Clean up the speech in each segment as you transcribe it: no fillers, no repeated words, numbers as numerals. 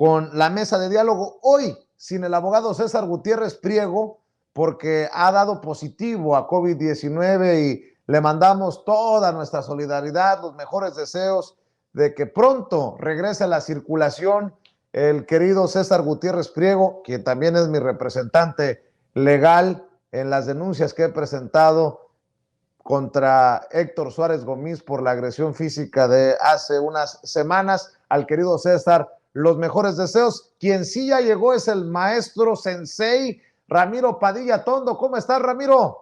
con la mesa de diálogo. Hoy, sin el abogado César Gutiérrez Priego, porque ha dado positivo a COVID-19 y le mandamos toda nuestra solidaridad, los mejores deseos de que pronto regrese a la circulación el querido César Gutiérrez Priego, quien también es mi representante legal en las denuncias que he presentado contra Héctor Suárez Gómez por la agresión física de hace unas semanas. Al querido César, los mejores deseos. Quien sí ya llegó es el maestro sensei Ramiro Padilla Tondo. ¿Cómo estás, Ramiro?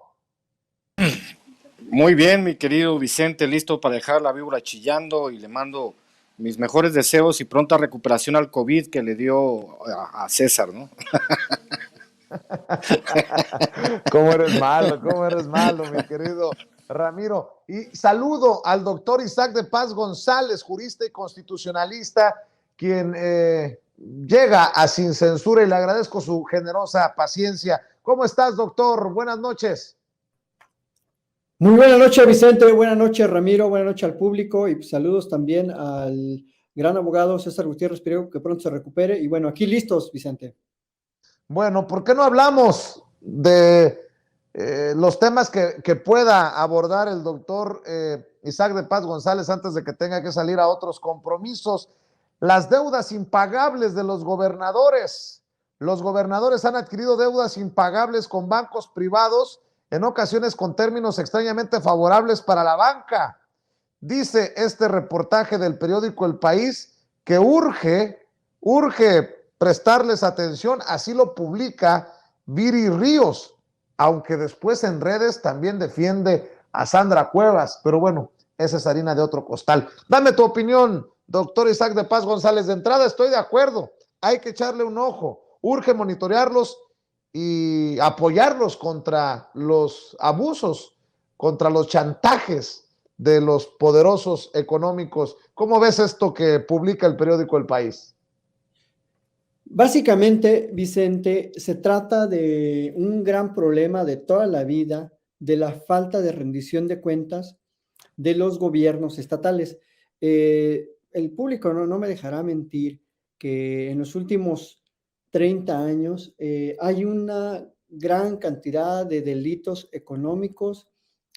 Muy bien, mi querido Vicente, listo para dejar la víbora chillando, y le mando mis mejores deseos y pronta recuperación al COVID que le dio a César, ¿no? ¿Cómo eres malo, mi querido Ramiro? Y saludo al doctor Isaac de Paz González, jurista y constitucionalista, quien llega a Sin Censura, y le agradezco su generosa paciencia. ¿Cómo estás, doctor? Buenas noches. Muy buenas noches, Vicente, buenas noches, Ramiro, buenas noches al público, y saludos también al gran abogado César Gutiérrez Priego, que pronto se recupere. Y bueno, aquí listos, Vicente. Bueno, ¿por qué no hablamos de los temas que pueda abordar el doctor Isaac de Paz González antes de que tenga que salir a otros compromisos? Las deudas impagables de los gobernadores. Los gobernadores han adquirido deudas impagables con bancos privados, en ocasiones con términos extrañamente favorables para la banca. Dice este reportaje del periódico El País que urge prestarles atención, así lo publica Viri Ríos, aunque después en redes también defiende a Sandra Cuevas, pero bueno, esa es harina de otro costal. Dame tu opinión, doctor Isaac de Paz González. De entrada estoy de acuerdo, hay que echarle un ojo, urge monitorearlos y apoyarlos contra los abusos, contra los chantajes de los poderosos económicos. ¿Cómo ves esto que publica el periódico El País? Básicamente, Vicente, se trata de un gran problema de toda la vida, de la falta de rendición de cuentas de los gobiernos estatales. El público no me dejará mentir que en los últimos 30 años hay una gran cantidad de delitos económicos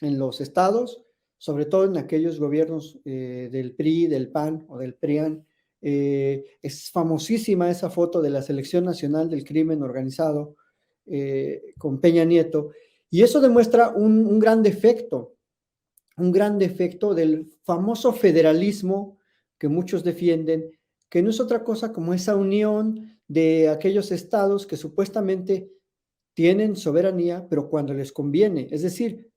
en los estados, sobre todo en aquellos gobiernos del PRI, del PAN o del PRIAN. Es famosísima esa foto de la Selección Nacional del Crimen Organizado con Peña Nieto, y eso demuestra un gran defecto del famoso federalismo que muchos defienden, que no es otra cosa como esa unión de aquellos estados que supuestamente tienen soberanía, pero cuando les conviene, es decir,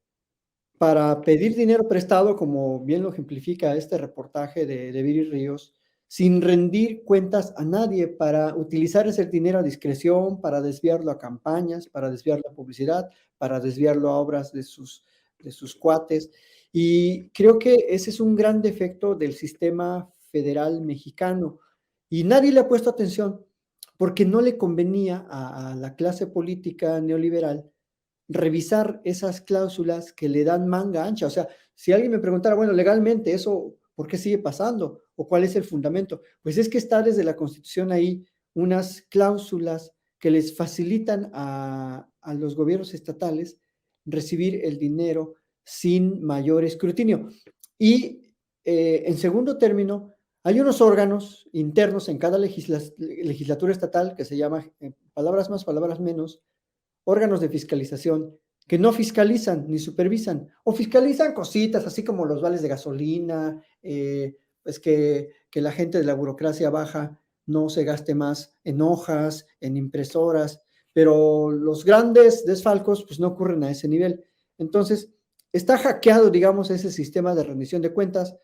para pedir dinero prestado, como bien lo ejemplifica este reportaje de Viri Ríos, sin rendir cuentas a nadie, para utilizar ese dinero a discreción, para desviarlo a campañas, para desviarlo a publicidad, para desviarlo a obras de sus cuates. Y creo que ese es un gran defecto del sistema federal mexicano. Y nadie le ha puesto atención porque no le convenía a la clase política neoliberal revisar esas cláusulas que le dan manga ancha. O sea, si alguien me preguntara, bueno, legalmente eso, ¿por qué sigue pasando? ¿O cuál es el fundamento? Pues es que está desde la Constitución ahí unas cláusulas que les facilitan a los gobiernos estatales recibir el dinero sin mayor escrutinio. Y en segundo término, hay unos órganos internos en cada legislatura estatal que se llama, palabras más, palabras menos, órganos de fiscalización, que no fiscalizan ni supervisan, o fiscalizan cositas así como los vales de gasolina, pues que la gente de la burocracia baja no se gaste más en hojas, en impresoras, pero los grandes desfalcos pues no ocurren a ese nivel. Entonces, está hackeado, digamos, ese sistema de rendición de cuentas.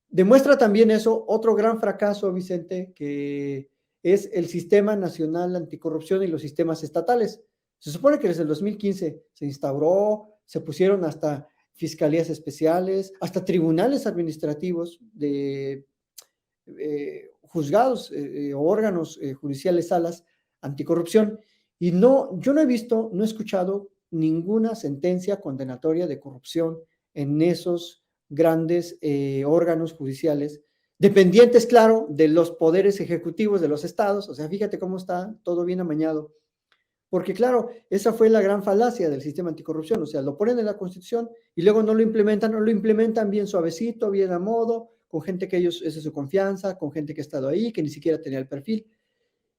Demuestra también eso otro gran fracaso, Vicente, que es el Sistema Nacional Anticorrupción y los sistemas estatales. Se supone que desde el 2015 se instauró, se pusieron hasta fiscalías especiales, hasta tribunales administrativos de juzgados o órganos judiciales, salas anticorrupción, y yo no he visto, no he escuchado ninguna sentencia condenatoria de corrupción en esos grandes órganos judiciales dependientes, claro, de los poderes ejecutivos de los estados. O sea, fíjate cómo está todo bien amañado. Porque claro, esa fue la gran falacia del sistema anticorrupción, o sea, lo ponen en la Constitución y luego no lo implementan, o lo implementan bien suavecito, bien a modo, con gente que ellos, esa es su confianza, con gente que ha estado ahí, que ni siquiera tenía el perfil.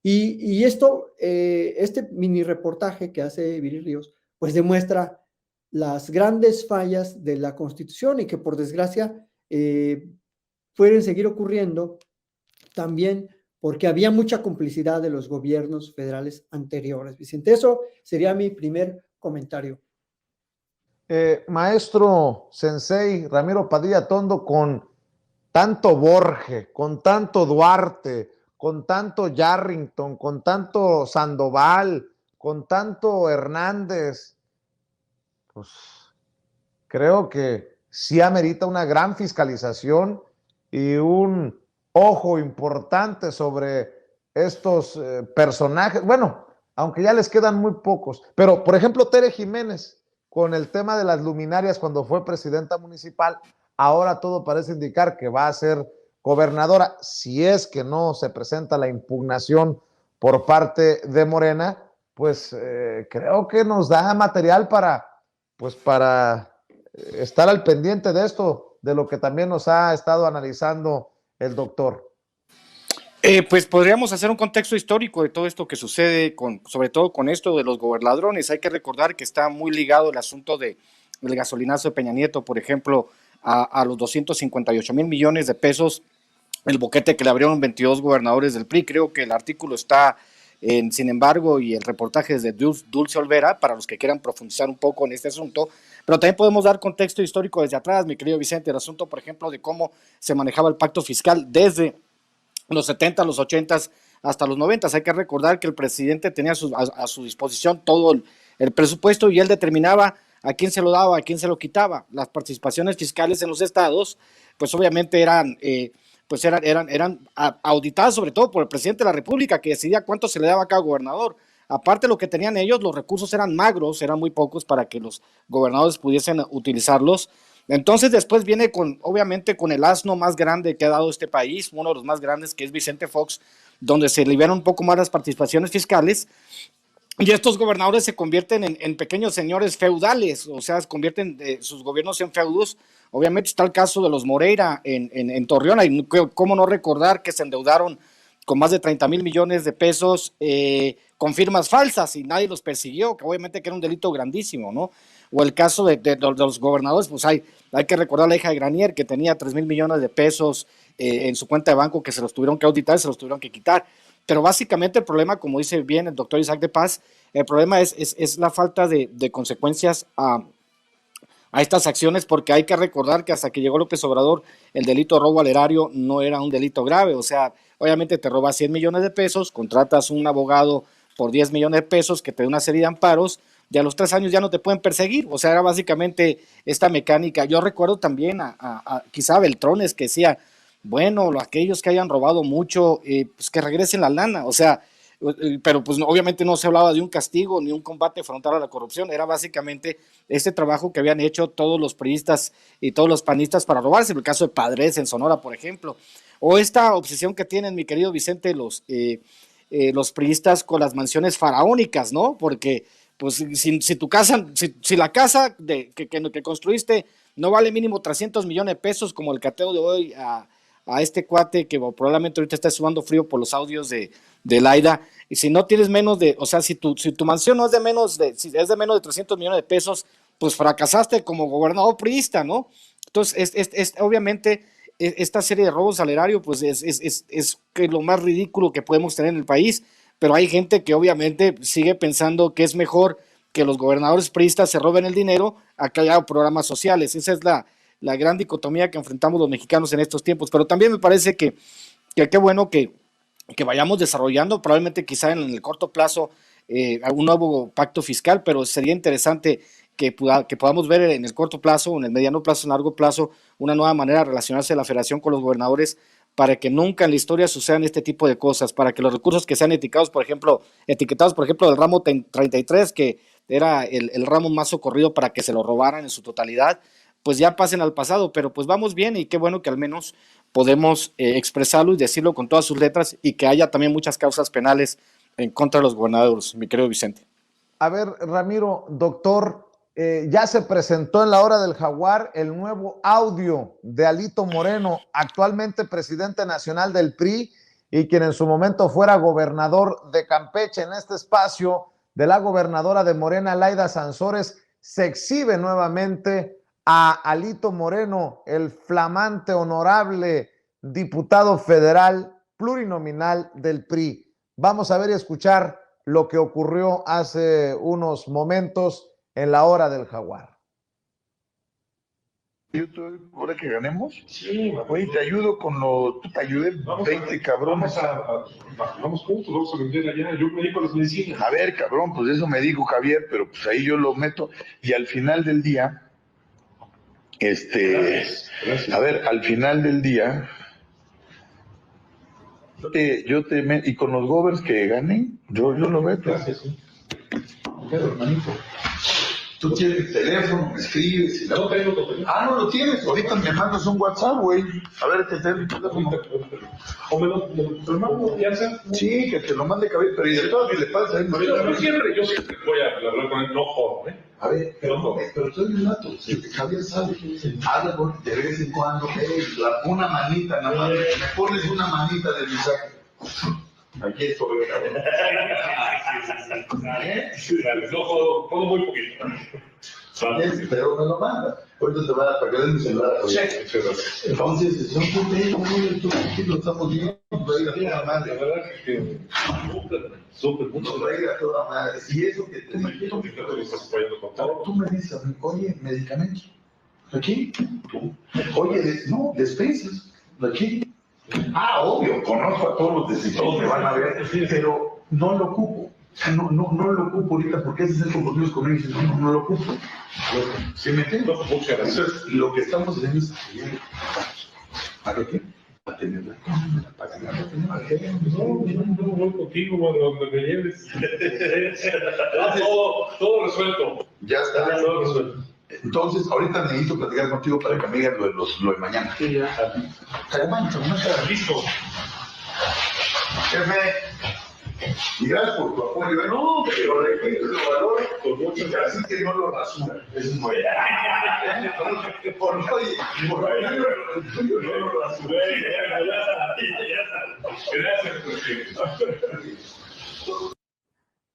Y esto, este mini reportaje que hace Viri Ríos, pues demuestra las grandes fallas de la Constitución y que por desgracia pueden seguir ocurriendo también porque había mucha complicidad de los gobiernos federales anteriores. Vicente, eso sería mi primer comentario. Maestro Sensei Ramiro Padilla Tondo, con tanto Borge, con tanto Duarte, con tanto Yarrington, con tanto Sandoval, con tanto Hernández, pues creo que sí amerita una gran fiscalización y un ojo importante sobre estos personajes. Bueno, aunque ya les quedan muy pocos, pero por ejemplo Tere Jiménez, con el tema de las luminarias cuando fue presidenta municipal, ahora todo parece indicar que va a ser gobernadora, si es que no se presenta la impugnación por parte de Morena, pues creo que nos da material para estar al pendiente de esto, de lo que también nos ha estado analizando el doctor. Pues podríamos hacer un contexto histórico de todo esto que sucede, sobre todo con esto de los gobernadones. Hay que recordar que está muy ligado el asunto del gasolinazo de Peña Nieto, por ejemplo, a los 258,000 millones de pesos, el boquete que le abrieron 22 gobernadores del PRI. Creo que el artículo está sin embargo, y el reportaje es de Dulce Olvera, para los que quieran profundizar un poco en este asunto, pero también podemos dar contexto histórico desde atrás, mi querido Vicente, el asunto, por ejemplo, de cómo se manejaba el pacto fiscal desde los 70, los 80 hasta los 90. Hay que recordar que el presidente tenía a su disposición todo el presupuesto y él determinaba a quién se lo daba, a quién se lo quitaba. Las participaciones fiscales en los estados, pues obviamente eran auditadas sobre todo por el presidente de la República, que decidía cuánto se le daba a cada gobernador. Aparte, lo que tenían ellos, los recursos eran magros, eran muy pocos para que los gobernadores pudiesen utilizarlos. Entonces después viene obviamente con el asno más grande que ha dado este país, uno de los más grandes, que es Vicente Fox, donde se liberan un poco más las participaciones fiscales, y estos gobernadores se convierten en pequeños señores feudales, o sea, se convierten sus gobiernos en feudos. Obviamente está el caso de los Moreira en Torreón, y cómo no recordar que se endeudaron con más de 30,000 millones de pesos con firmas falsas y nadie los persiguió, que obviamente que era un delito grandísimo, ¿no? O el caso de los gobernadores, pues hay que recordar a la hija de Granier, que tenía 3,000 millones de pesos en su cuenta de banco, que se los tuvieron que auditar, se los tuvieron que quitar. Pero básicamente el problema, como dice bien el doctor Isaac de Paz, el problema es la falta de consecuencias a estas acciones, porque hay que recordar que hasta que llegó López Obrador, el delito de robo al erario no era un delito grave. O sea, obviamente te robas 100 millones de pesos, contratas un abogado por 10 millones de pesos que te dé una serie de amparos, y a los 3 años ya no te pueden perseguir. O sea, era básicamente esta mecánica. Yo recuerdo también quizá Beltrones, que decía, bueno, aquellos que hayan robado mucho, pues que regresen la lana. O sea, pero pues obviamente no se hablaba de un castigo ni un combate frontal a la corrupción, era básicamente este trabajo que habían hecho todos los priistas y todos los panistas para robarse, en el caso de Padres en Sonora, por ejemplo, o esta obsesión que tienen, mi querido Vicente, los priistas con las mansiones faraónicas, ¿no? Porque pues si tu casa, si la casa que construiste no vale mínimo 300 millones de pesos, como el cateo de hoy a este cuate que probablemente ahorita está sudando frío por los audios de Laida, y si no tienes menos de, o sea, si tu mansión no es de menos de, si es de menos de 300 millones de pesos, pues fracasaste como gobernador priista, ¿no? Entonces, obviamente, esta serie de robos al erario, pues es lo más ridículo que podemos tener en el país, pero hay gente que obviamente sigue pensando que es mejor que los gobernadores priistas se roben el dinero a que haya programas sociales. Esa es la gran dicotomía que enfrentamos los mexicanos en estos tiempos, pero también me parece que qué bueno que vayamos desarrollando, probablemente quizá en el corto plazo, algún nuevo pacto fiscal, pero sería interesante que podamos ver en el corto plazo, en el mediano plazo, en el largo plazo, una nueva manera de relacionarse de la federación con los gobernadores, para que nunca en la historia sucedan este tipo de cosas, para que los recursos que sean etiquetados, por ejemplo, del ramo 33, que era el ramo más socorrido para que se lo robaran en su totalidad, pues ya pasen al pasado. Pero pues vamos bien, y qué bueno que al menos podemos expresarlo y decirlo con todas sus letras y que haya también muchas causas penales en contra de los gobernadores, mi querido Vicente. A ver, Ramiro, doctor, ya se presentó en la hora del jaguar el nuevo audio de Alito Moreno, actualmente presidente nacional del PRI y quien en su momento fuera gobernador de Campeche. En este espacio de la gobernadora de Morena, Laida Sansores, se exhibe nuevamente a Alito Moreno, el flamante, honorable diputado federal plurinominal del PRI. Vamos a ver y escuchar lo que ocurrió hace unos momentos en la hora del jaguar. Yo ahora que ganemos, sí, oye, te ayudo con lo, te ayudé 20 cabrones. Vamos juntos, vamos a vender allá, yo me dedico a las medicinas. A ver, cabrón, pues eso me dijo Javier, pero pues ahí yo lo meto y al final del día, Gracias. A ver, al final del día, y con los govers que ganen, yo lo meto. Gracias, sí. Pero, hermanito, tú tienes el teléfono, me escribes. Y no tengo teléfono. Ah, no lo tienes. Ahorita me mandas un WhatsApp, güey. A ver, te teléfono. O me lo mando, ya sea. Sí, que te lo mande Javier, pero y de todo que le pasa a él. Yo siempre voy a hablar con él, no jodo, ¿eh? A ver, pero soy un nato, Javier sabe, habla de vez en cuando, una manita, nada más, me pones una manita de mensaje. Aquí estoy, no jodo muy poquito. Pero me lo manda. Ahorita te va a dar para que den mi celular. Entonces, son lo estamos viendo, va a ir a toda madre. La verdad que súper, mucho. Va a ir a toda madre. Y eso que te digo, tú me dices, oye, medicamentos, aquí. Oye, no, despensas, aquí. Ah, obvio, conozco a todos los decisores, me van a ver, pero no lo ocupo. No lo ocupo ahorita porque ese es el compromiso con ellos. No lo ocupo. ¿Sí me entiendes? Entonces, lo que estamos haciendo es ¿para qué? Para tenerla. Para ganar. No, voy contigo donde me lleves. Todo resuelto. Ya está. Todo resuelto. Entonces, ahorita necesito platicar contigo para que me digas lo de mañana. Sí, ya. Listo. Jefe. Y gracias por tu apoyo. No, pero lo valoro con mucho gracias que no lo rasura. Es muy por el tuyo no lo rasura. Gracias.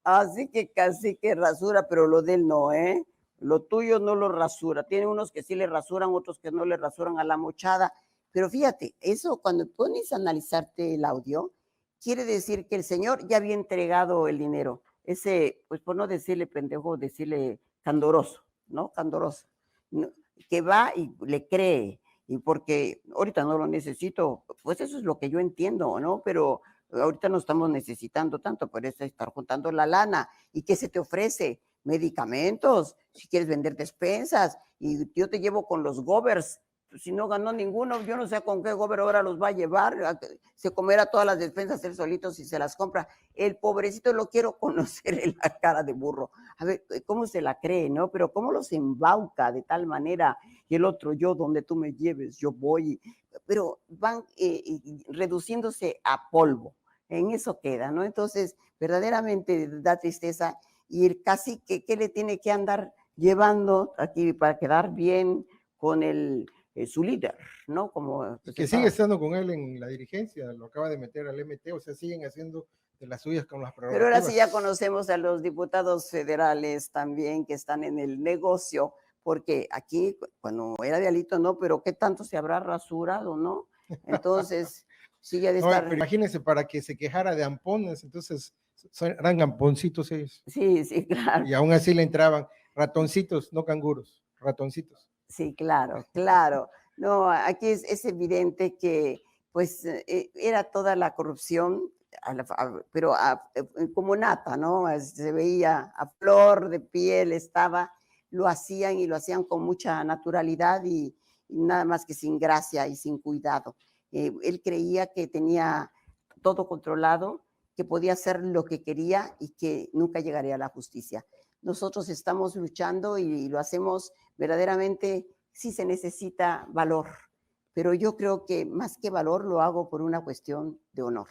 Así que casi que rasura, pero lo de él no, ¿eh? Lo tuyo no lo rasura. Tiene unos que sí le rasuran, otros que no le rasuran a la mochada. Pero fíjate, eso cuando pones a analizarte el audio, quiere decir que el señor ya había entregado el dinero. Ese, pues por no decirle pendejo, decirle candoroso, ¿no? Candoroso. No, que va y le cree. Y porque ahorita no lo necesito, pues eso es lo que yo entiendo, ¿no? Pero ahorita no estamos necesitando tanto, por eso estar juntando la lana. ¿Y qué se te ofrece? Medicamentos, si quieres vender despensas, y yo te llevo con los govers. Si no ganó ninguno, yo no sé con qué gober ahora los va a llevar, se comerá todas las despensas él solito si se las compra. El pobrecito lo quiero conocer en la cara de burro. A ver, ¿cómo se la cree, no? Pero cómo los embauca de tal manera, y el otro, yo donde tú me lleves, yo voy. Pero van reduciéndose a polvo, en eso queda, ¿no? Entonces, verdaderamente da tristeza, y el cacique, ¿qué le tiene que andar llevando aquí para quedar bien con su líder, ¿no? Como pues, que sigue estando con él en la dirigencia, lo acaba de meter al MT, o sea, siguen haciendo de las suyas con las prerrogativas. Pero ahora sí ya conocemos a los diputados federales también que están en el negocio, porque aquí, cuando era de Alito, no, pero ¿qué tanto se habrá rasurado, no? Entonces, sigue de estar... Pero imagínense, para que se quejara de ampones, entonces eran amponcitos ellos. Sí, sí, claro. Y aún así le entraban ratoncitos, no canguros, ratoncitos. Sí, claro, claro. No, aquí es evidente que pues era toda la corrupción, pero como nata, ¿no? Se veía a flor de piel, lo hacían y lo hacían con mucha naturalidad y nada más que sin gracia y sin cuidado. Él creía que tenía todo controlado, que podía hacer lo que quería y que nunca llegaría a la justicia. Nosotros estamos luchando y lo hacemos verdaderamente, sí se necesita valor, pero yo creo que más que valor lo hago por una cuestión de honor.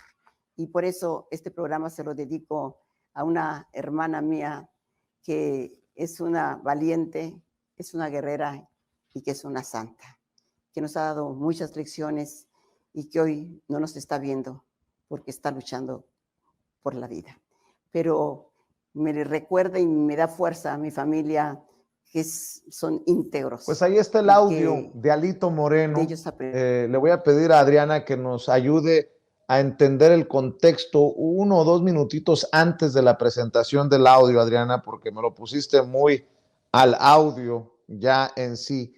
Y por eso este programa se lo dedico a una hermana mía que es una valiente, es una guerrera y que es una santa, que nos ha dado muchas lecciones y que hoy no nos está viendo porque está luchando por la vida. Pero me recuerda y me da fuerza a mi familia, que son íntegros. Pues ahí está el audio de Alito Moreno. Le voy a pedir a Adriana que nos ayude a entender el contexto 1 o 2 minutitos antes de la presentación del audio, Adriana, porque me lo pusiste muy al audio ya en sí.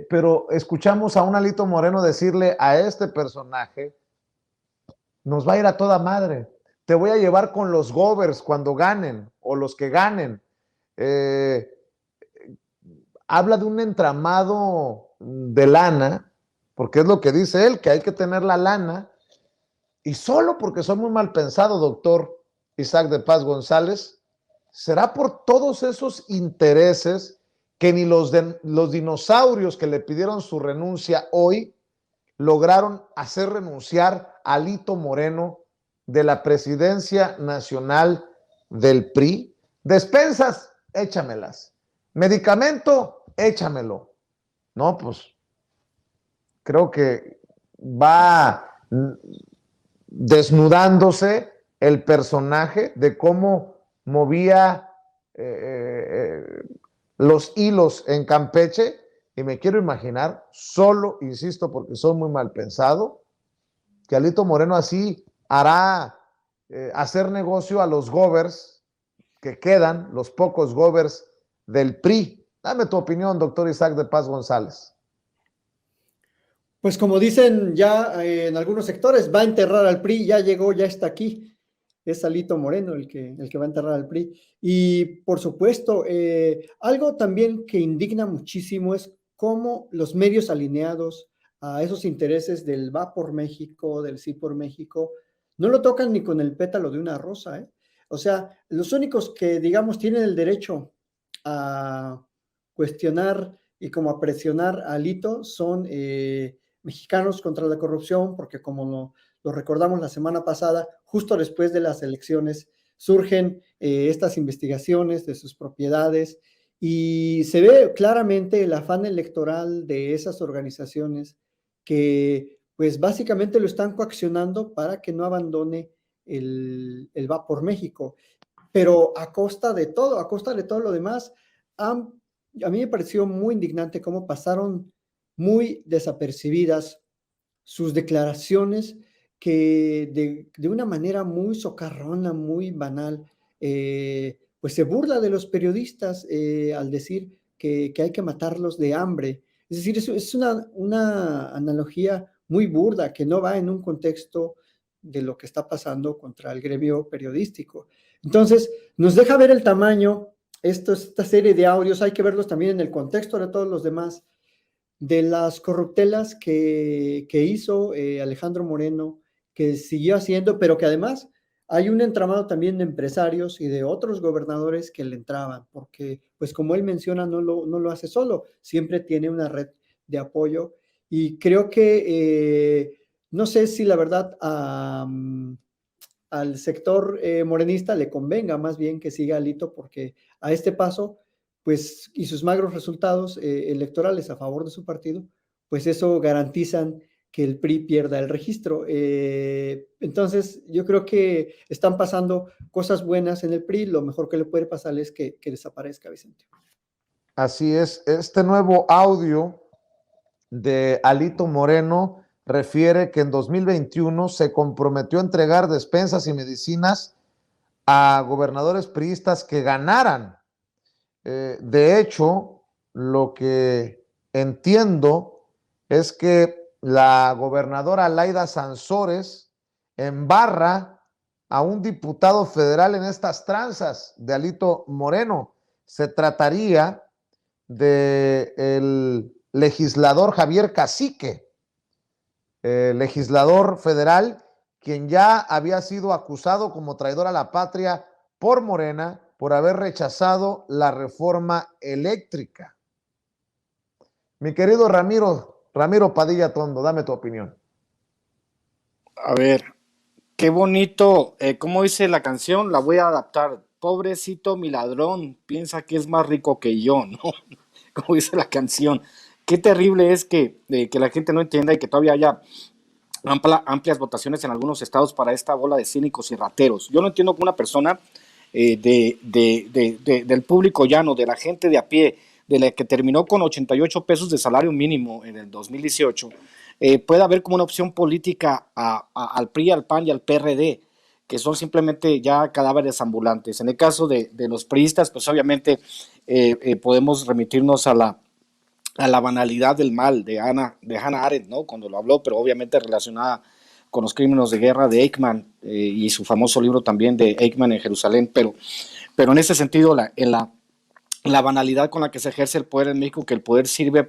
Pero escuchamos a un Alito Moreno decirle a este personaje: nos va a ir a toda madre, te voy a llevar con los govers cuando ganen, o los que ganen. Habla de un entramado de lana, porque es lo que dice él, que hay que tener la lana, y solo porque soy muy mal pensado, doctor Isaac de Paz González, será por todos esos intereses que ni los dinosaurios que le pidieron su renuncia hoy lograron hacer renunciar a Alito Moreno de la presidencia nacional del PRI. Despensas, échamelas. Medicamento, échamelo. No, pues creo que va desnudándose el personaje de cómo movía los hilos en Campeche, y me quiero imaginar, solo, insisto, porque soy muy mal pensado, que Alito Moreno así hará hacer negocio a los govers que quedan, los pocos govers del PRI. Dame tu opinión, doctor Isaac de Paz González. Pues como dicen ya en algunos sectores, va a enterrar al PRI, ya llegó, ya está aquí. Es Alito Moreno el que va a enterrar al PRI. Y por supuesto, algo también que indigna muchísimo es cómo los medios alineados a esos intereses del Va por México, del Sí por México, no lo tocan ni con el pétalo de una rosa, ¿eh? O sea, los únicos que, digamos, tienen el derecho a cuestionar y como a presionar a Alito son Mexicanos contra la Corrupción, porque como lo recordamos la semana pasada, justo después de las elecciones surgen estas investigaciones de sus propiedades y se ve claramente el afán electoral de esas organizaciones que pues básicamente lo están coaccionando para que no abandone el Va por México, pero a costa de todo lo demás. A mí me pareció muy indignante cómo pasaron muy desapercibidas sus declaraciones que de una manera muy socarrona, muy banal, pues se burla de los periodistas al decir que hay que matarlos de hambre. Es decir, es una analogía muy burda que no va en un contexto de lo que está pasando contra el gremio periodístico. Entonces, nos deja ver el tamaño, esta serie de audios, hay que verlos también en el contexto de todos los demás, de las corruptelas que hizo Alejandro Moreno, que siguió haciendo, pero que además hay un entramado también de empresarios y de otros gobernadores que le entraban, porque pues como él menciona, no lo hace solo, siempre tiene una red de apoyo, y creo que no sé si la verdad al sector morenista le convenga más bien que siga Alito, porque a este paso pues, y sus magros resultados electorales a favor de su partido, pues eso garantizan que el PRI pierda el registro. Entonces, yo creo que están pasando cosas buenas en el PRI, lo mejor que le puede pasar es que desaparezca, Vicente. Así es, este nuevo audio de Alito Moreno refiere que en 2021 se comprometió a entregar despensas y medicinas a gobernadores priistas que ganaran. De hecho, lo que entiendo es que la gobernadora Laida Sansores embarra a un diputado federal en estas tranzas de Alito Moreno. Se trataría del legislador Javier Cacique, legislador federal, quien ya había sido acusado como traidor a la patria por Morena por haber rechazado la reforma eléctrica. Mi querido Ramiro, Ramiro Padilla Tondo, dame tu opinión. A ver, qué bonito, ¿cómo dice la canción? La voy a adaptar. Pobrecito mi ladrón, piensa que es más rico que yo, ¿no? Como dice la canción. Qué terrible es que la gente no entienda y que todavía haya amplias votaciones en algunos estados para esta bola de cínicos y rateros. Yo no entiendo que una persona del público llano, de la gente de a pie, de la que terminó con 88 pesos de salario mínimo en el 2018, pueda haber como una opción política al PRI, al PAN y al PRD, que son simplemente ya cadáveres ambulantes. En el caso de los priistas, pues obviamente podemos remitirnos a la banalidad del mal de Hannah Arendt, ¿no? Cuando lo habló, pero obviamente relacionada con los crímenes de guerra de Eichmann y su famoso libro también de Eichmann en Jerusalén, pero en ese sentido, la banalidad con la que se ejerce el poder en México, que el poder sirve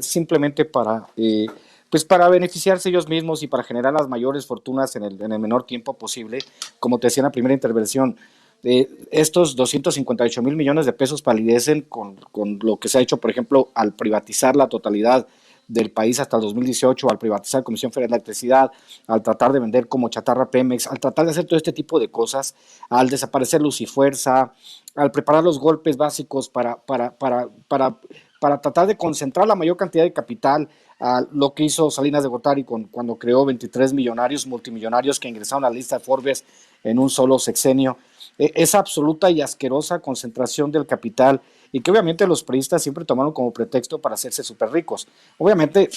simplemente pues para beneficiarse ellos mismos y para generar las mayores fortunas en el menor tiempo posible, como te decía en la primera intervención. Estos 258 mil millones de pesos palidecen con lo que se ha hecho, por ejemplo, al privatizar la totalidad del país hasta el 2018, al privatizar Comisión Federal de Electricidad, al tratar de vender como chatarra Pemex, al tratar de hacer todo este tipo de cosas, al desaparecer Luz y Fuerza, al preparar los golpes básicos para tratar de concentrar la mayor cantidad de capital, a lo que hizo Salinas de Gortari cuando creó 23 millonarios, multimillonarios que ingresaron a la lista de Forbes en un solo sexenio. Esa absoluta y asquerosa concentración del capital y que obviamente los priistas siempre tomaron como pretexto para hacerse súper ricos. Obviamente,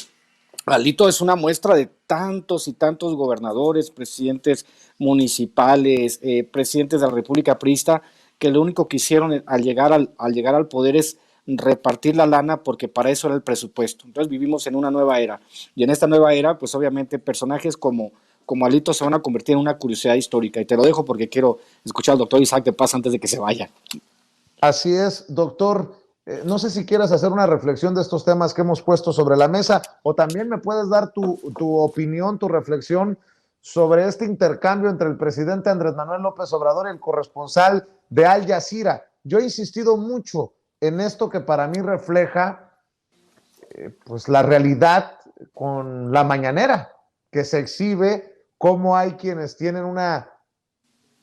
Alito es una muestra de tantos y tantos gobernadores, presidentes municipales, presidentes de la República priista, que lo único que hicieron al llegar al poder es repartir la lana porque para eso era el presupuesto. Entonces vivimos en una nueva era y en esta nueva era pues obviamente personajes como Alito se van a convertir en una curiosidad histórica y te lo dejo porque quiero escuchar al doctor Isaac de Paz antes de que se vaya. Así es, doctor. No sé si quieras hacer una reflexión de estos temas que hemos puesto sobre la mesa o también me puedes dar tu opinión, tu reflexión sobre este intercambio entre el presidente Andrés Manuel López Obrador y el corresponsal de Al Jazeera. Yo he insistido mucho en esto que para mí refleja pues la realidad con la mañanera, que se exhibe cómo hay quienes tienen una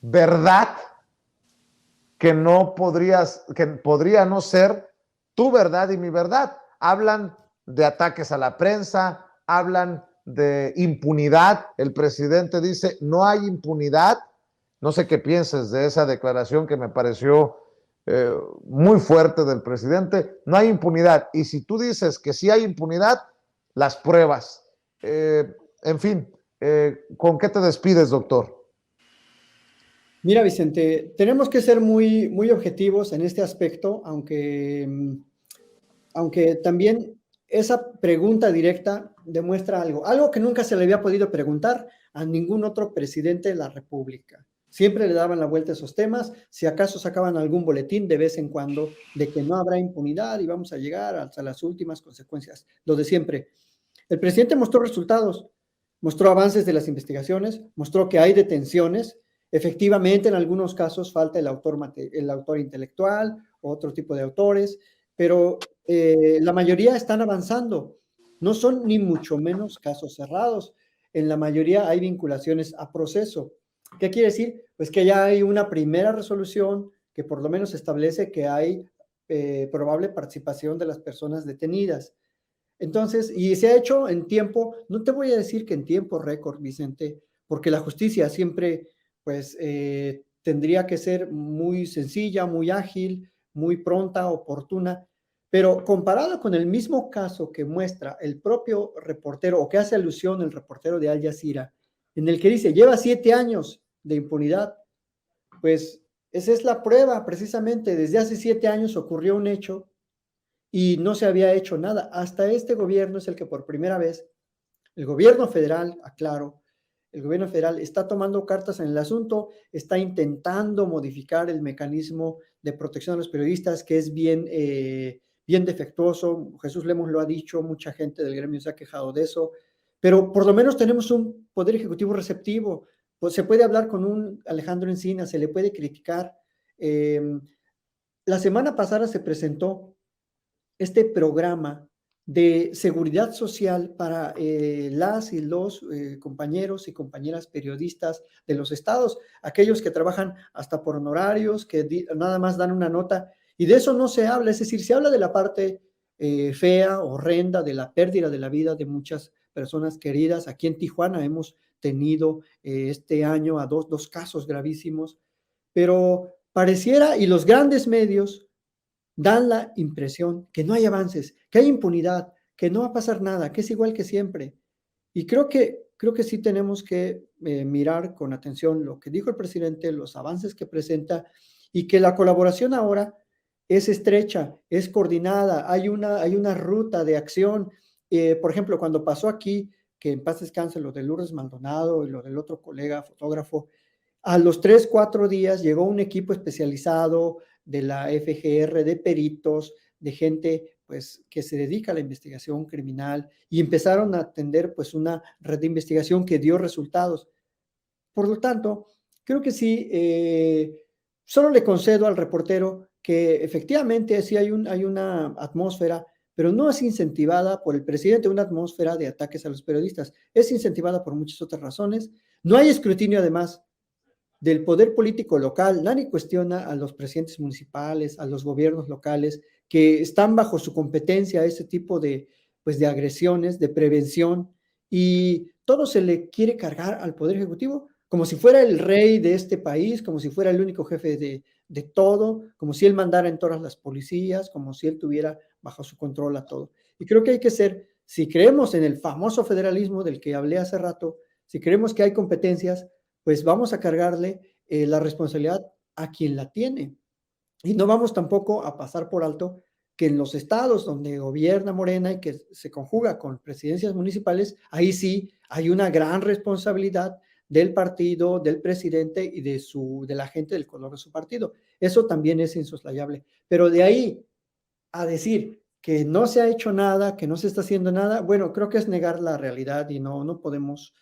verdad que podría no ser tu verdad y mi verdad. Hablan de ataques a la prensa, hablan de impunidad. El presidente dice, no hay impunidad. No sé qué pienses de esa declaración que me pareció muy fuerte del presidente. No hay impunidad. Y si tú dices que sí hay impunidad, las pruebas. En fin, ¿con qué te despides, doctor? Mira, Vicente, tenemos que ser muy, muy objetivos en este aspecto, aunque también esa pregunta directa demuestra algo que nunca se le había podido preguntar a ningún otro presidente de la República. Siempre le daban la vuelta a esos temas, si acaso sacaban algún boletín de vez en cuando de que no habrá impunidad y vamos a llegar hasta las últimas consecuencias, lo de siempre. El presidente mostró resultados, mostró avances de las investigaciones, mostró que hay detenciones. Efectivamente, en algunos casos falta el autor intelectual, otro tipo de autores, pero la mayoría están avanzando. No son ni mucho menos casos cerrados. En la mayoría hay vinculaciones a proceso. ¿Qué quiere decir? Pues que ya hay una primera resolución que por lo menos establece que hay probable participación de las personas detenidas. Entonces, y se ha hecho en tiempo, no te voy a decir que en tiempo récord, Vicente, porque la justicia siempre, pues, tendría que ser muy sencilla, muy ágil, muy pronta, oportuna, pero comparado con el mismo caso que muestra el propio reportero, o que hace alusión el reportero de Al Jazeera, en el que dice, lleva 7 años de impunidad, pues esa es la prueba, precisamente, desde hace 7 años ocurrió un hecho y no se había hecho nada. Hasta este gobierno es el que por primera vez, el gobierno federal, aclaro, el gobierno federal está tomando cartas en el asunto, está intentando modificar el mecanismo de protección a los periodistas, que es bien defectuoso. Jesús Lemos lo ha dicho, mucha gente del gremio se ha quejado de eso, pero por lo menos tenemos un poder ejecutivo receptivo. Pues se puede hablar con un Alejandro Encinas, se le puede criticar. La semana pasada se presentó este programa de seguridad social para las y los compañeros y compañeras periodistas de los estados, aquellos que trabajan hasta por honorarios, que nada más dan una nota, y de eso no se habla, es decir, se habla de la parte fea, horrenda, de la pérdida de la vida de muchas personas queridas. Aquí en Tijuana hemos tenido este año a dos casos gravísimos, pero pareciera, y los grandes medios dan la impresión que no hay avances, que hay impunidad, que no va a pasar nada, que es igual que siempre. Y creo que sí tenemos que mirar con atención lo que dijo el presidente, los avances que presenta, y que la colaboración ahora es estrecha, es coordinada, hay una ruta de acción. Por ejemplo, cuando pasó aquí, que en paz descanse lo de Lourdes Maldonado y lo del otro colega fotógrafo, a los 3, 4 días llegó un equipo especializado de la FGR, de peritos, de gente pues, que se dedica a la investigación criminal, y empezaron a atender pues, una red de investigación que dio resultados. Por lo tanto, creo que sí, solo le concedo al reportero que efectivamente sí hay una atmósfera, pero no es incentivada por el presidente, una atmósfera de ataques a los periodistas, es incentivada por muchas otras razones. No hay escrutinio, además, del poder político local. Nadie cuestiona a los presidentes municipales, a los gobiernos locales, que están bajo su competencia ese tipo de agresiones, de prevención, y todo se le quiere cargar al Poder Ejecutivo, como si fuera el rey de este país, como si fuera el único jefe de todo, como si él mandara en todas las policías, como si él tuviera bajo su control a todo. Y creo que hay que ser, si creemos en el famoso federalismo del que hablé hace rato, si creemos que hay competencias, pues vamos a cargarle la responsabilidad a quien la tiene. Y no vamos tampoco a pasar por alto que en los estados donde gobierna Morena y que se conjuga con presidencias municipales, ahí sí hay una gran responsabilidad del partido, del presidente y de la gente del color de su partido. Eso también es insoslayable. Pero de ahí a decir que no se ha hecho nada, que no se está haciendo nada, bueno, creo que es negar la realidad, y no podemos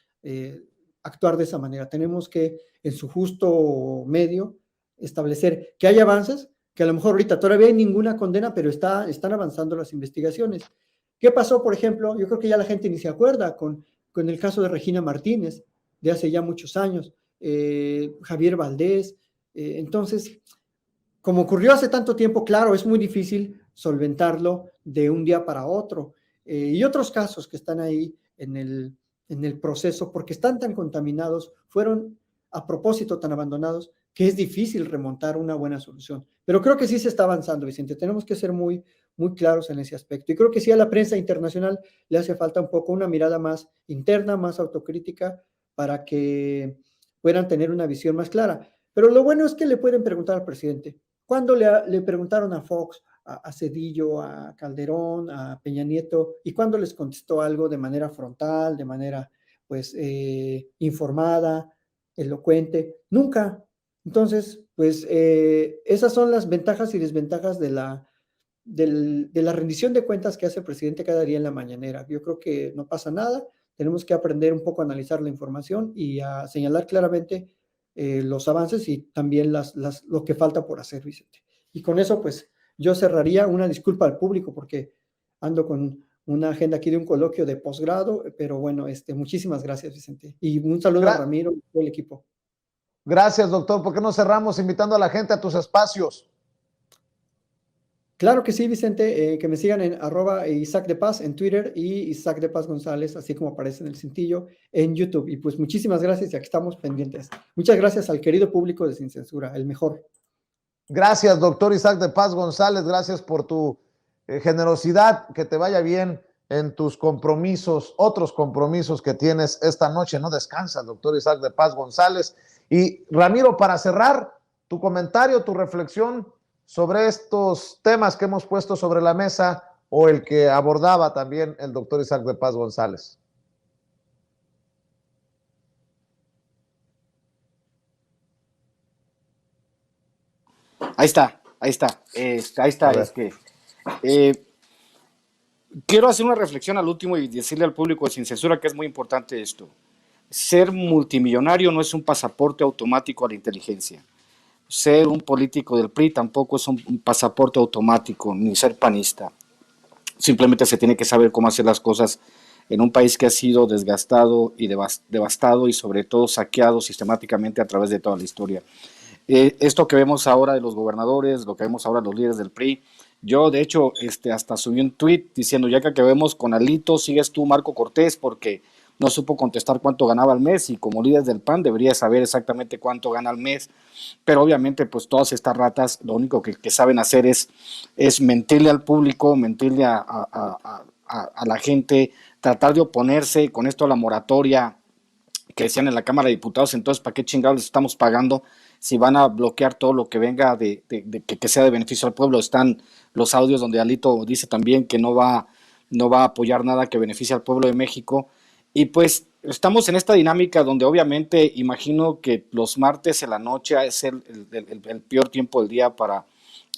actuar de esa manera. Tenemos que, en su justo medio, establecer que hay avances, que a lo mejor ahorita todavía hay ninguna condena, pero están avanzando las investigaciones. ¿Qué pasó, por ejemplo? Yo creo que ya la gente ni se acuerda con el caso de Regina Martínez, de hace ya muchos años, Javier Valdés. Entonces, como ocurrió hace tanto tiempo, claro, es muy difícil solventarlo de un día para otro. Y otros casos que están ahí en el proceso, porque están tan contaminados, fueron a propósito tan abandonados, que es difícil remontar una buena solución. Pero creo que sí se está avanzando, Vicente. Tenemos que ser muy, muy claros en ese aspecto. Y creo que sí a la prensa internacional le hace falta un poco una mirada más interna, más autocrítica, para que puedan tener una visión más clara. Pero lo bueno es que le pueden preguntar al presidente. Cuando le preguntaron a Fox, a Cedillo, a Calderón, a Peña Nieto, y cuando les contestó algo de manera frontal, de manera pues informada, elocuente, nunca. Entonces, pues esas son las ventajas y desventajas de la rendición de cuentas que hace el presidente cada día en la mañanera. Yo creo que no pasa nada, tenemos que aprender un poco a analizar la información y a señalar claramente los avances y también lo que falta por hacer, Vicente. Y con eso, pues, yo cerraría. Una disculpa al público porque ando con una agenda aquí de un coloquio de posgrado, pero bueno, muchísimas gracias, Vicente. Y un saludo a Ramiro y todo el equipo. Gracias, doctor. ¿Por qué no cerramos invitando a la gente a tus espacios? Claro que sí, Vicente, que me sigan en @Isaac de Paz en Twitter y Isaac de Paz González, así como aparece en el cintillo, en YouTube. Y pues muchísimas gracias, y aquí estamos pendientes. Muchas gracias al querido público de Sin Censura, el mejor. Gracias, doctor Isaac de Paz González. Gracias por tu generosidad. Que te vaya bien en tus compromisos, otros compromisos que tienes esta noche. No descansas, doctor Isaac de Paz González. Y Ramiro, para cerrar, tu comentario, tu reflexión sobre estos temas que hemos puesto sobre la mesa, o el que abordaba también el doctor Isaac de Paz González. Ahí está. Es que quiero hacer una reflexión al último y decirle al público de Sin Censura que es muy importante esto. Ser multimillonario no es un pasaporte automático a la inteligencia. Ser un político del PRI tampoco es un pasaporte automático, ni ser panista. simplemente se tiene que saber cómo hacer las cosas en un país que ha sido desgastado y devastado y sobre todo saqueado sistemáticamente a través de toda la historia. Esto que vemos ahora de los gobernadores, lo que vemos ahora de los líderes del PRI, yo de hecho hasta subí un tweet diciendo, ya que acabemos con Alito, sigues tú Marco Cortés, porque no supo contestar cuánto ganaba al mes, y como líder del PAN debería saber exactamente cuánto gana al mes, pero obviamente pues todas estas ratas lo único que saben hacer es mentirle al público, mentirle a la gente, tratar de oponerse con esto a la moratoria que decían en la Cámara de Diputados. Entonces, ¿para qué chingados les estamos pagando si van a bloquear todo lo que venga de que sea de beneficio al pueblo? Están los audios donde Alito dice también que no va a apoyar nada que beneficie al pueblo de México. Y pues estamos en esta dinámica donde obviamente imagino que los martes en la noche es el peor tiempo del día para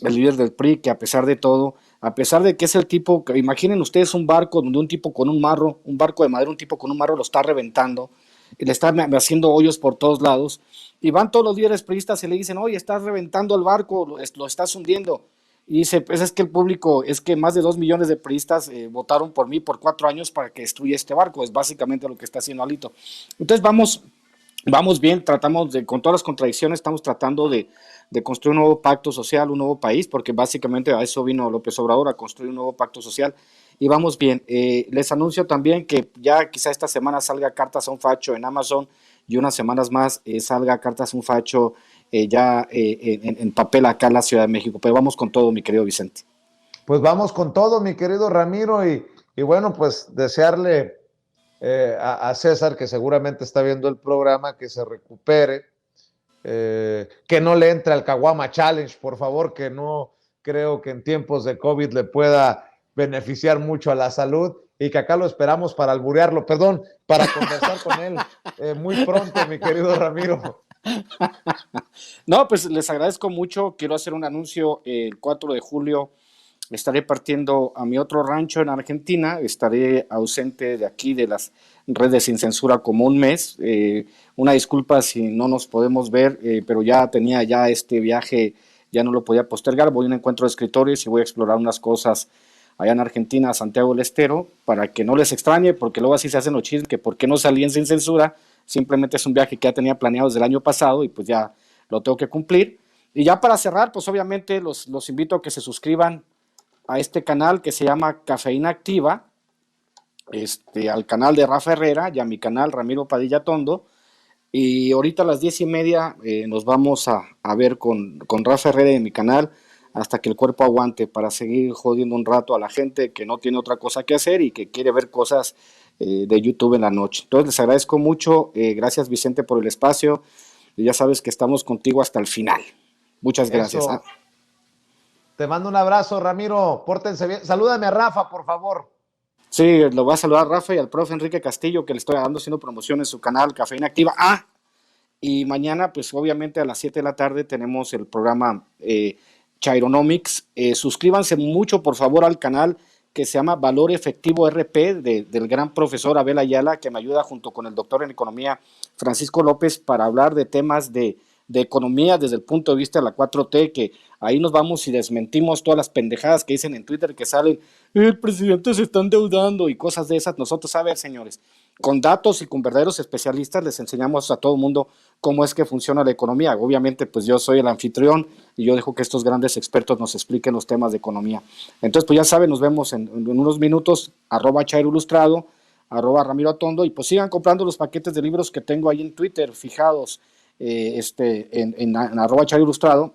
el líder del PRI, que a pesar de todo, a pesar de que es el tipo, que imaginen ustedes un barco donde un tipo con un marro, un barco de madera, un tipo con un marro lo está reventando, y le está haciendo hoyos por todos lados, y van todos los líderes priistas y le dicen, oye, estás reventando el barco, lo estás hundiendo. Y dice, pues es que el público, es que más de 2 millones de priistas votaron por mí por 4 años para que destruya este barco. Es básicamente lo que está haciendo Alito. Entonces vamos bien, con todas las contradicciones, estamos tratando de construir un nuevo pacto social, un nuevo país, porque básicamente a eso vino López Obrador, a construir un nuevo pacto social, y vamos bien. Les anuncio también que ya quizá esta semana salga Cartas a un Facho en Amazon, y unas semanas más salga Cartas a un Facho en papel acá en la Ciudad de México. Pero vamos con todo, mi querido Vicente. Pues vamos con todo, mi querido Ramiro, y bueno, pues desearle a César, que seguramente está viendo el programa, que se recupere, que no le entre al Caguama Challenge, por favor, que no creo que en tiempos de COVID le pueda beneficiar mucho a la salud, y que acá lo esperamos para alburearlo, perdón, para conversar con él muy pronto, mi querido Ramiro. No, pues les agradezco mucho. Quiero hacer un anuncio. El 4 de julio estaré partiendo a mi otro rancho en Argentina. Estaré ausente de aquí, de las redes Sin Censura, como un mes. Una disculpa si no nos podemos ver, pero ya tenía este viaje, ya no lo podía postergar. Voy a un encuentro de escritores y voy a explorar unas cosas allá en Argentina, Santiago del Estero, para que no les extrañe, porque luego así se hacen los chismes, que por qué no salí en Sin Censura. Simplemente es un viaje que ya tenía planeado desde el año pasado y pues ya lo tengo que cumplir. Y ya para cerrar, pues obviamente los invito a que se suscriban a este canal que se llama Cafeína Activa, al canal de Rafa Herrera y a mi canal Ramiro Padilla Tondo. Y ahorita a las 10:30 nos vamos a ver con Rafa Herrera en mi canal, hasta que el cuerpo aguante, para seguir jodiendo un rato a la gente que no tiene otra cosa que hacer y que quiere ver cosas de YouTube en la noche. Entonces les agradezco mucho. Gracias, Vicente, por el espacio, y ya sabes que estamos contigo hasta el final. Muchas gracias. Te mando un abrazo, Ramiro, pórtense bien. Salúdame a Rafa, por favor. Sí, lo voy a saludar a Rafa y al profe Enrique Castillo, que le estoy haciendo promoción en su canal Cafeína Activa. Y mañana, pues obviamente a las 7 de la tarde tenemos el programa Chaironomics. Suscríbanse mucho, por favor, al canal que se llama Valor Efectivo RP, del gran profesor Abel Ayala, que me ayuda junto con el doctor en economía Francisco López para hablar de temas de economía desde el punto de vista de la 4T, que ahí nos vamos y desmentimos todas las pendejadas que dicen en Twitter, que salen, el presidente se está endeudando y cosas de esas. Nosotros, a ver, señores, con datos y con verdaderos especialistas les enseñamos a todo el mundo cómo es que funciona la economía. Obviamente, pues yo soy el anfitrión y yo dejo que estos grandes expertos nos expliquen los temas de economía. Entonces, pues ya saben, nos vemos en unos minutos, @ChairoIlustrado, @Ramiro Atondo, y pues sigan comprando los paquetes de libros que tengo ahí en Twitter, fijados, en @ChairoIlustrado.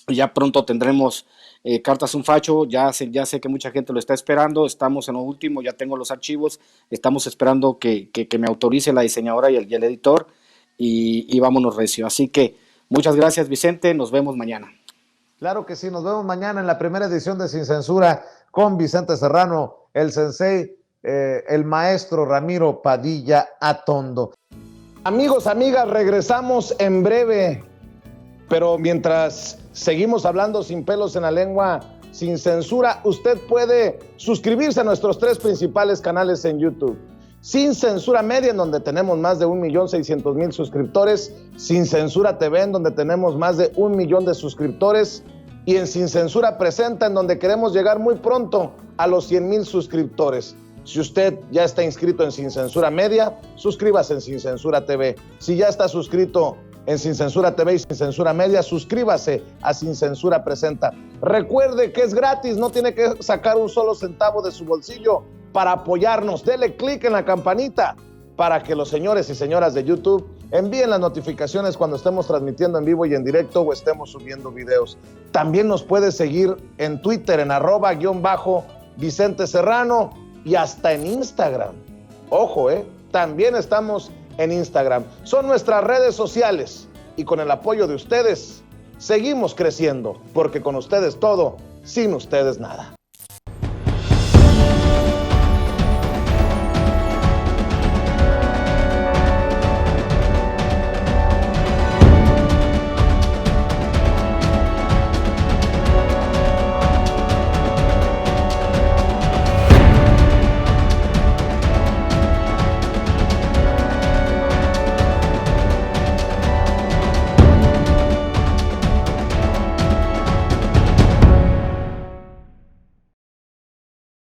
Ya pronto tendremos Cartas a un Facho. Ya sé que mucha gente lo está esperando. Estamos en lo último, ya tengo los archivos. Estamos esperando que me autorice la diseñadora y el editor, y vámonos recio. Así que muchas gracias, Vicente. Nos vemos mañana. Claro que sí, nos vemos mañana en la primera edición de Sin Censura con Vicente Serrano, el sensei, el maestro Ramiro Padilla Atondo. Amigos, amigas, regresamos en breve, pero mientras seguimos hablando sin pelos en la lengua, sin censura, usted puede suscribirse a nuestros 3 principales canales en YouTube. Sin Censura Media, en donde tenemos más de 1.600.000 suscriptores. Sin Censura TV, en donde tenemos más de 1 millón de suscriptores. y en Sin Censura Presenta, en donde queremos llegar muy pronto a los 100,000 suscriptores. Si usted ya está inscrito en Sin Censura Media, suscríbase en Sin Censura TV. Si ya está suscrito en Sin Censura TV y Sin Censura Media, suscríbase a Sin Censura Presenta. Recuerde que es gratis, no tiene que sacar un solo centavo de su bolsillo para apoyarnos. Dele clic en la campanita para que los señores y señoras de YouTube envíen las notificaciones cuando estemos transmitiendo en vivo y en directo o estemos subiendo videos. También nos puede seguir en Twitter en @Vicente Serrano y hasta en Instagram. Ojo, también estamos en Instagram. Son nuestras redes sociales y con el apoyo de ustedes seguimos creciendo, porque con ustedes todo, sin ustedes nada.